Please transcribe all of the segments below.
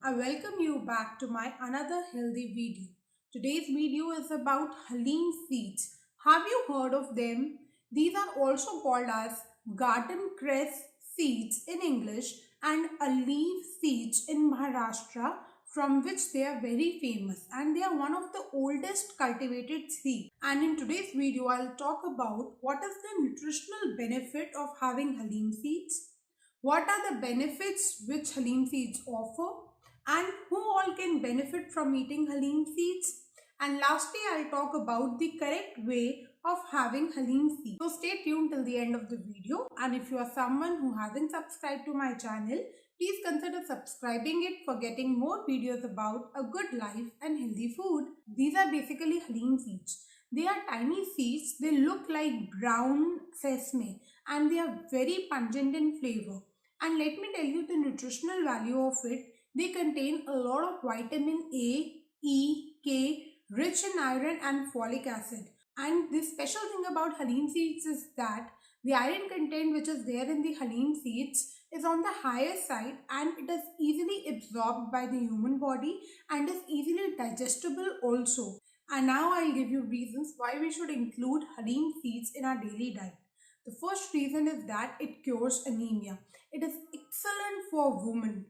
I welcome you back to my another healthy video. Today's video is about halim seeds. Have you heard of them? These are also called as garden cress seeds in English and leaf seeds in Maharashtra, from which they are very famous, and they are one of the oldest cultivated seeds. And in today's video I'll talk about what is the nutritional benefit of having halim seeds, what are the benefits which halim seeds offer, and who all can benefit from eating halim seeds. And lastly, I'll talk about the correct way of having halim seeds. So stay tuned till the end of the video. And if you are someone who hasn't subscribed to my channel, please consider subscribing it for getting more videos about a good life and healthy food. These are basically halim seeds. They are tiny seeds. They look like brown sesame and they are very pungent in flavor. And let me tell you the nutritional value of it. They contain a lot of vitamin A, E, K, rich in iron and folic acid. And the special thing about halim seeds is that the iron content which is there in the halim seeds is on the higher side, and it is easily absorbed by the human body and is easily digestible also. And now I'll give you reasons why we should include halim seeds in our daily diet. The first reason is that it cures anemia. It is excellent for women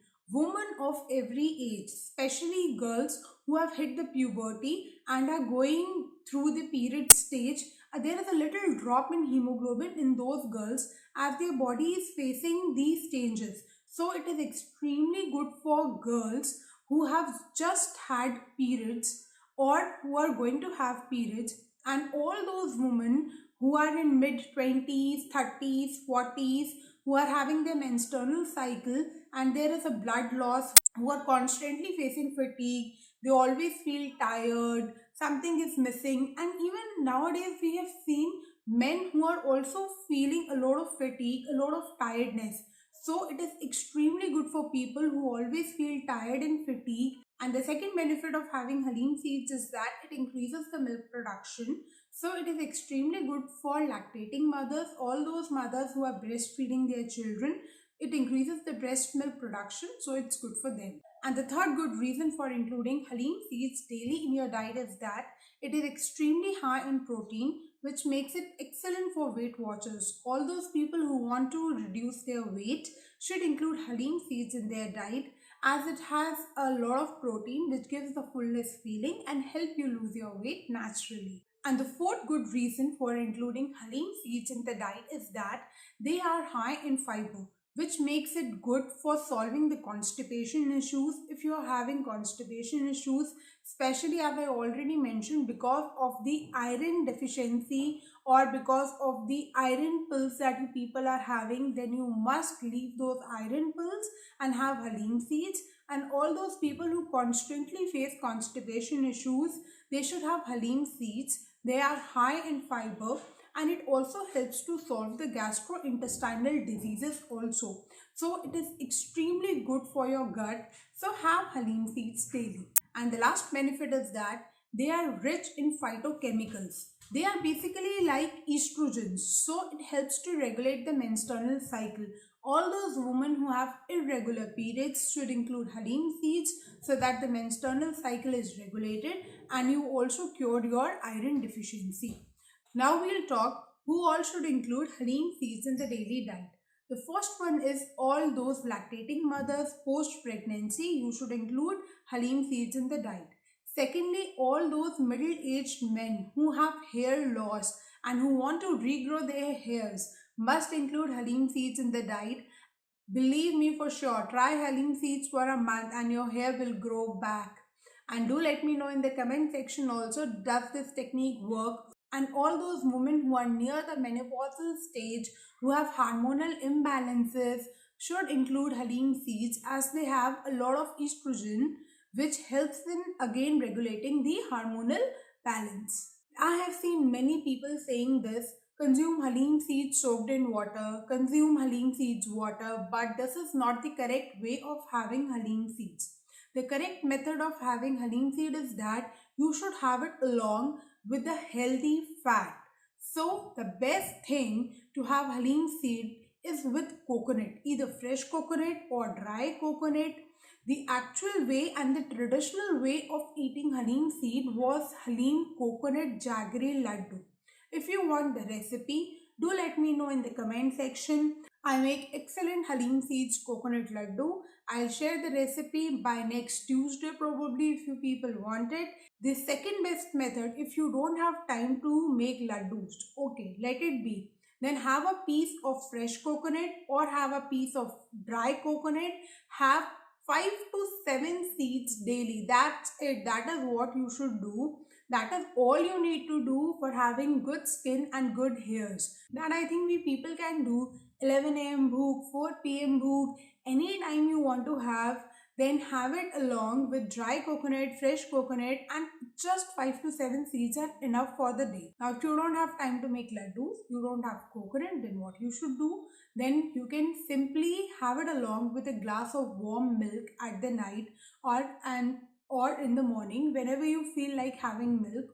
of every age, especially girls who have hit the puberty and are going through the period stage. There is a little drop in hemoglobin in those girls as their body is facing these changes. So it is extremely good for girls who have just had periods or who are going to have periods, and all those women who are in mid 20s, 30s, 40s, who are having their menstrual cycle and there is a blood loss, who are constantly facing fatigue, they always feel tired, something is missing. And even nowadays we have seen men who are also feeling a lot of fatigue, a lot of tiredness. So it is extremely good for people who always feel tired and fatigue. And the second benefit of having halim seeds is that it increases the milk production. So it is extremely good for lactating mothers, all those mothers who are breastfeeding their children. It increases the breast milk production, so it's good for them. And the third good reason for including halim seeds daily in your diet is that it is extremely high in protein, which makes it excellent for Weight Watchers. All those people who want to reduce their weight should include halim seeds in their diet, as it has a lot of protein which gives the fullness feeling and help you lose your weight naturally. And the fourth good reason for including halim seeds in the diet is that they are high in fiber, which makes it good for solving the constipation issues. If you are having constipation issues, especially as I already mentioned, because of the iron deficiency or because of the iron pills that you people are having, then you must leave those iron pills and have halim seeds. And all those people who constantly face constipation issues, they should have halim seeds. They are high in fiber and it also helps to solve the gastrointestinal diseases also. So it is extremely good for your gut. So have halim seeds daily. And the last benefit is that they are rich in phytochemicals. They are basically like estrogens. So it helps to regulate the menstrual cycle. All those women who have irregular periods should include halim seeds so that the menstrual cycle is regulated and you also cure your iron deficiency. Now we'll talk who all should include halim seeds in the daily diet. The first one is all those lactating mothers post-pregnancy. You should include halim seeds in the diet. Secondly, all those middle-aged men who have hair loss and who want to regrow their hairs must include halim seeds in the diet. Believe me for sure, try halim seeds for a month and your hair will grow back. And do let me know in the comment section also, does this technique work? And all those women who are near the menopausal stage, who have hormonal imbalances, should include halim seeds as they have a lot of estrogen which helps in again regulating the hormonal balance. I have seen many people saying this, consume halim seeds soaked in water, consume halim seeds water, but this is not the correct way of having halim seeds. The correct method of having halim seed is that you should have it along with the healthy fat. So the best thing to have halim seed is with coconut, either fresh coconut or dry coconut. The actual way and the traditional way of eating halim seed was halim coconut jaggery laddu. If you want the recipe, do let me know in the comment section. I make excellent halim seeds coconut laddu. I'll share the recipe by next Tuesday probably if you people want it. The second best method, if you don't have time to make laddus, okay, let it be. Then have a piece of fresh coconut or have a piece of dry coconut. Have 5 to 7 seeds daily. That's it. That is what you should do. That is all you need to do for having good skin and good hairs. That I think we people can do 11 a.m. bhook, 4 p.m. bhook, anytime you want to have, then have it along with dry coconut, fresh coconut, and just 5 to 7 seeds are enough for the day. Now, if you don't have time to make laddus, you don't have coconut, then what you should do? Then you can simply have it along with a glass of warm milk at the night or in the morning whenever you feel like having milk.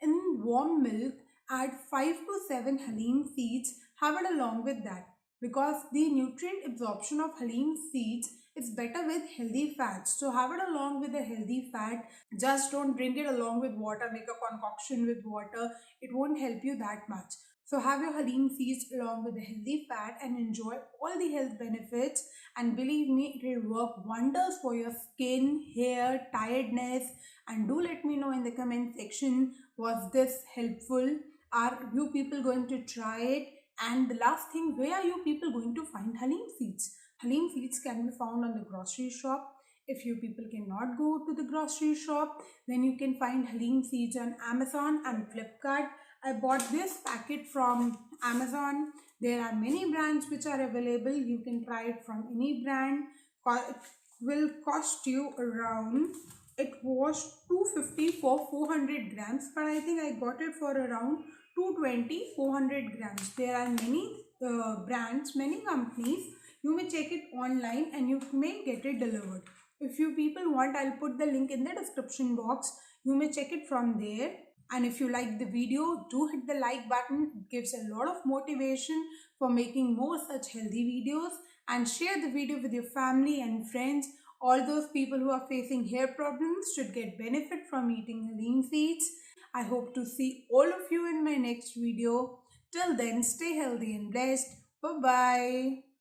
In warm milk, add 5 to 7 halim seeds, have it along with that, because the nutrient absorption of halim seeds is better with healthy fats. So have it along with the healthy fat. Just don't drink it along with water, make a concoction with water. It won't help you that much. So have your halim seeds along with the healthy fat and enjoy all the health benefits. And believe me, it will work wonders for your skin, hair, tiredness. And do let me know in the comment section, was this helpful? Are you people going to try it? And the last thing, where are you people going to find halim seeds? Halim seeds can be found on the grocery shop. If you people cannot go to the grocery shop, then you can find halim seeds on Amazon and Flipkart. I bought this packet from Amazon. There are many brands which are available. You can try it from any brand. It will cost you around, it was 250 for 400 grams, but I think I got it for around 220 400 grams. There are many brands, many companies. You may check it online and you may get it delivered. If you people want, I'll put the link in the description box. You may check it from there. And if you like the video, do hit the like button. It gives a lot of motivation for making more such healthy videos. And share the video with your family and friends. All those people who are facing hair problems should get benefit from eating halim seeds. I hope to see all of you in my next video. Till then, stay healthy and blessed. Bye-bye.